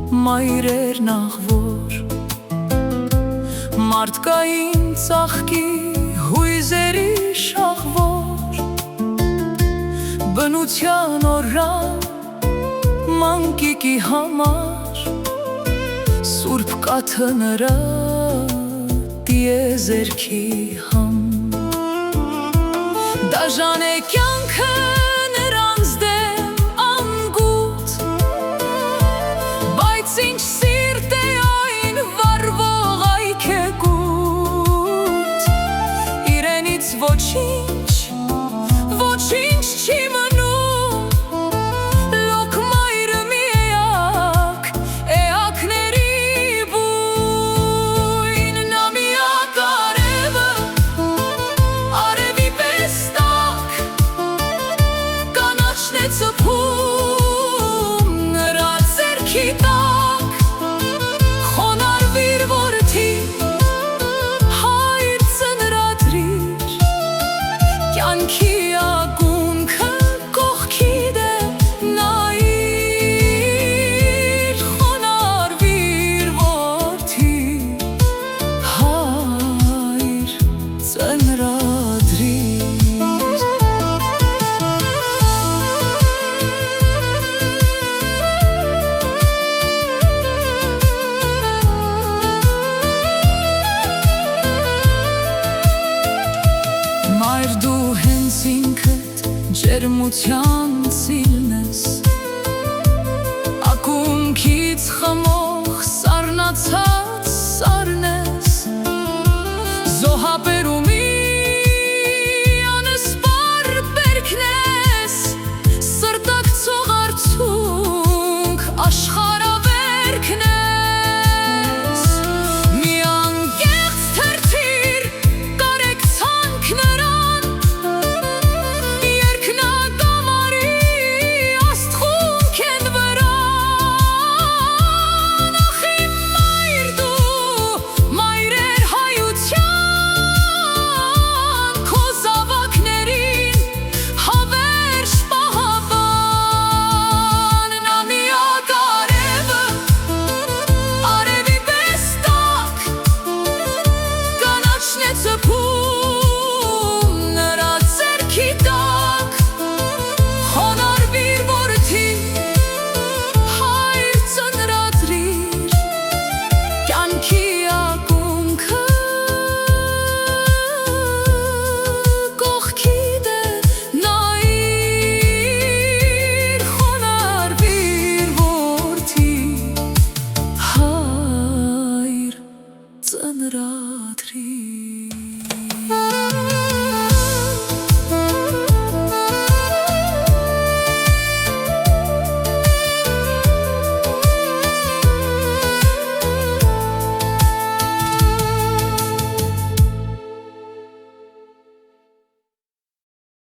մայրեր նախվոր, մարդկային ծաղկի հույզերի շաղվոր, բնության օրրան մանկիկի համար, սուրբ կաթը նրա տիեզերքի համ, դաժան է կյանքը նրանց դեմ անգութ, բայց ինչ սիրտ է այն վառվող այքեկուտ, իրենից ոչինչ չի մնում, լոք մայրը մի էակների բույն, նա միակ արևը, արևի պես տաք, կանաչն է ծփում նրա ձեռքի տակ, խոնարհվիր որդի, հայր ծնրադրիր, կյանքի ակունքը կողքի դեմ նայիր, խոնարհվիր որդի, հայր ծնրադրիր։ Մայր դու հենց ինքդ ջերմության ծիլն ես, ակունքից խմած